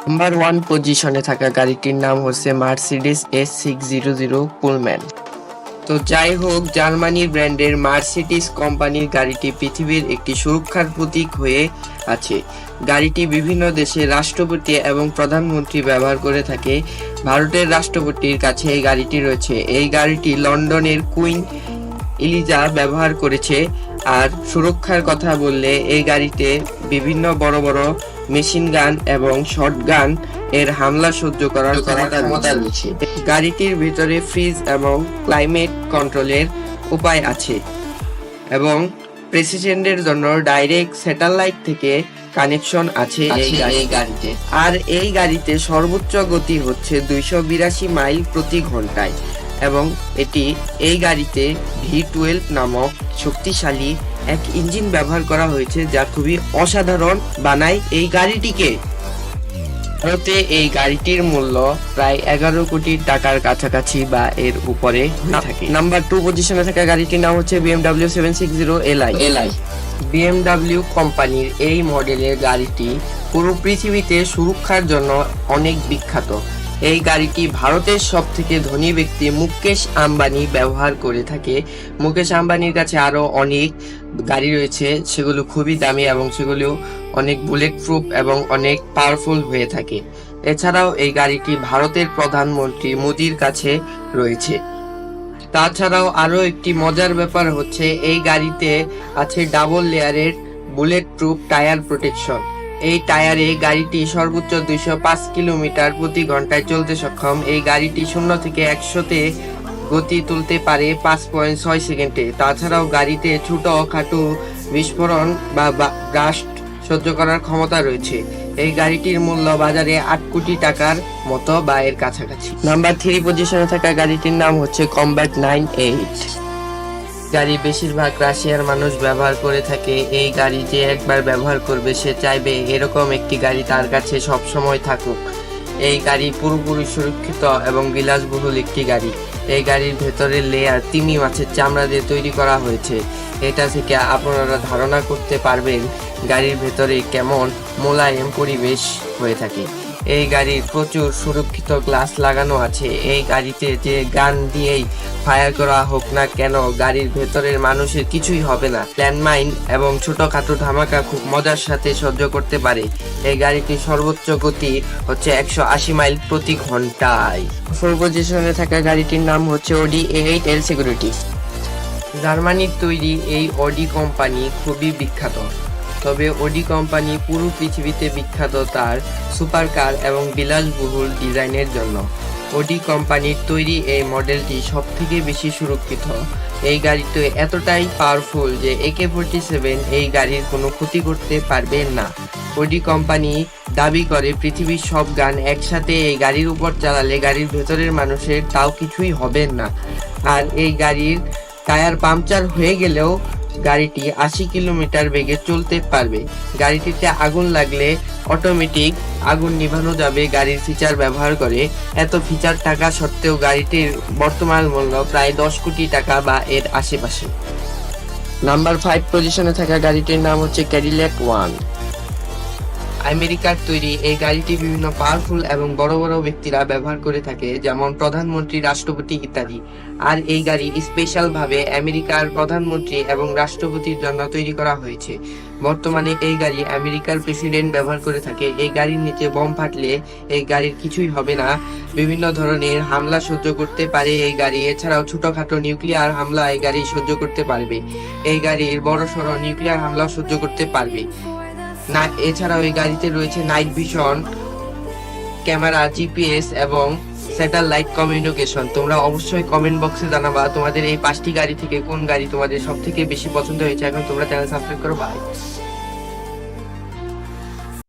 Number 1 পজিশনে থাকা গাড়িটির নাম হচ্ছে মার্সিডিজ S600 পুলম্যান। তো যাই হোক, জার্মানির ব্র্যান্ডের মার্সিডিজ কোম্পানির গাড়িটি পৃথিবীর একটি সুরক্ষার প্রতীক হয়ে আছে। গাড়িটি বিভিন্ন দেশের রাষ্ট্রপতি এবং প্রধানমন্ত্রী ব্যবহার করে থাকে। ভারতের রাষ্ট্রপতির কাছে এই গাড়িটি রয়েছে। এই গাড়িটি লন্ডনের কুইন এলিজা ব্যবহার করেছে। আর সুরক্ষার কথা বললে এই গাড়িতে বিভিন্ন বড় বড় মেশিন গান এবং শটগান এর হামলা সহ্য করার ক্ষমতা রয়েছে। গাড়িটির ভিতরে ফ্রিজ এবং ক্লাইমেট কন্ট্রোলের উপায় আছে এবং প্রেসিডেন্টের জন্য ডাইরেক্ট স্যাটেলাইট থেকে কানেকশন আছে এই গাড়িতে। আর এই গাড়িতে সর্বোচ্চ গতি হচ্ছে 282 মাইল প্রতি ঘন্টায় এবং এই গাড়িতে V12 নামক শক্তিশালী এক ইঞ্জিন ব্যবহার করা হয়েছে, যা খুবই অসাধারণ বানায় এই গাড়িটিকে। ভারতে এই গাড়িটির মূল্য প্রায় 11 কোটি টাকার কাছাকাছি বা এর উপরে থাকে। নাম্বার 2 পজিশনে থাকা গাড়িটির নাম হচ্ছে BMW 760 Li। BMW কোম্পানির এই মডেলের গাড়িটি পুরো পৃথিবীতে সুরক্ষার জন্য অনেক বিখ্যাত। এই গাড়িটি ভারতের সবথেকে ধনী ব্যক্তি মুকেশ আম্বানি ব্যবহার করে থাকে। মুকেশ আম্বানির কাছে আরো অনেক গাড়ি রয়েছে, সেগুলো খুবই দামি এবং সেগুলো অনেক বুলেট প্রুফ এবং অনেক পাওয়ারফুল হয়ে থাকে। এছাড়াও এই গাড়িটি ভারতের প্রধানমন্ত্রী মোদির কাছে রয়েছে। তাছাড়াও আরো একটি মজার ব্যাপার হচ্ছে এই গাড়িতে আছে ডাবল লেয়ারের বুলেট প্রুফ টায়ার প্রোটেকশন। এই টায়ারে গাড়িটি সর্বোচ্চ 205 কিলোমিটার প্রতি ঘন্টায় চলতে সক্ষম। এই গাড়িটি 0 থেকে 100-তে গতি তুলতে পারে 5.6 সেকেন্ডে। তাছাড়াও গাড়িতে ছোট খাটো বিস্ফোরণ বা ব্রাস্ট সহ্য করার ক্ষমতা রয়েছে। এই গাড়িটির মূল্য বাজারে 8 কোটি টাকার মতো বা এর কাছাকাছি। নাম্বার 3 পজিশনে থাকা গাড়িটির নাম হচ্ছে কমব্যাট 98। গাড়ি বেশিরভাগ রাশিয়ার মানুষ ব্যবহার করে থাকে। এই গাড়ি যে একবার ব্যবহার করবে সে চাইবে এরকম একটি গাড়ি তার কাছে সব সময় থাকুক। এই গাড়ি পুরোপুরি সুরক্ষিত এবং বিলাসবহুল একটি গাড়ি। এই গাড়ির ভেতরের লেয়ার তিমি মাছের চামড়া দিয়ে তৈরি করা হয়েছে। এটা থেকে আপনারা ধারণা করতে পারবেন গাড়ির ভেতরে কেমন মোলায়েম পরিবেশ হয়ে থাকে। এই গাড়ির প্রচুর সুরক্ষিত গ্লাস লাগানো আছে। এই গাড়িতে যে গান দিয়েই ফায়ার করা হোক না কেন, গাড়ির ভেতরের মানুষের কিছুই হবে না। ল্যান্ডমাইন এবং ছোটখাটো ধামাকা খুব মজার সাথে সহ্য করতে পারে। এই গাড়িটির সর্বোচ্চ গতি হচ্ছে 180 মাইল প্রতি ঘন্টায়। 4 পজিশনে থাকা গাড়িটির নাম হচ্ছে অডি A8 L সিকিউরিটি। জার্মানির তৈরি এই অডি কোম্পানি খুবই বিখ্যাত। তবে অডি কোম্পানি পুরো পৃথিবীতে বিখ্যাত তার সুপারকার এবং বিলাসবহুল ডিজাইনের জন্য। অডি কোম্পানির তৈরি এই মডেলটি সবথেকে বেশি সুরক্ষিত। এই গাড়িটি এতটাই পাওয়ারফুল যে AK-47 এই গাড়ির কোনো ক্ষতি করতে পারবে না। অডি কোম্পানি দাবি করে পৃথিবীর সব গান একসাথে এই গাড়ির উপর চালালে গাড়ির ভেতরের মানুষের তাও কিছুই হবে না। আর এই গাড়ির টায়ার পাংচার হয়ে গেলেও গাড়িটি 80 কিলোমিটার বেগে চলতে পারবে। গাড়িটিতে আগুন লাগলে অটোমেটিক আগুন নিভানো যাবে গাড়ির ফিচার ব্যবহার করে। এত ফিচার থাকা সত্ত্বেও গাড়িটির বর্তমান মূল্য প্রায় 10 কোটি টাকা বা এর আশেপাশে। নাম্বার 5 পজিশনে থাকা গাড়িটির নাম হচ্ছে ক্যাডিল্যাক ওয়ান। আমেরিকার তৈরি এই গাড়িটি বিভিন্ন পাওয়ারফুল এবং বড় বড় ব্যক্তিরা ব্যবহার করে থাকে, যেমন প্রধানমন্ত্রী, রাষ্ট্রপতি ইত্যাদি। আর এই গাড়ি স্পেশাল ভাবে আমেরিকার প্রধানমন্ত্রী এবং রাষ্ট্রপতির জন্য তৈরি করা হয়েছে। বর্তমানে এই গাড়ি আমেরিকার প্রেসিডেন্ট ব্যবহার করে থাকে। এই গাড়ির নিচে বোম ফাটলে এই গাড়ির কিছুই হবে না। বিভিন্ন ধরনের হামলা সহ্য করতে পারে এই গাড়ি। এছাড়াও ছোটখাটো নিউক্লিয়ার হামলা এই গাড়ি সহ্য করতে পারবে। এই গাড়ির বড় সড়ো নিউক্লিয়ার হামলা সহ্য করতে পারবে না। এছাড়াও এই গাড়িতে রয়েছে নাইট ভিশন ক্যামেরা, GPS এবং স্যাটেলাইট কমিউনিকেশন। তোমরা অবশ্যই কমেন্ট বক্সে জানাবা তোমাদের এই 5টি গাড়ি থেকে কোন গাড়ি তোমাদের সব থেকে বেশি পছন্দ হয়েছে। এখন তোমরা চ্যানেল সাবস্ক্রাইব করো। বাই।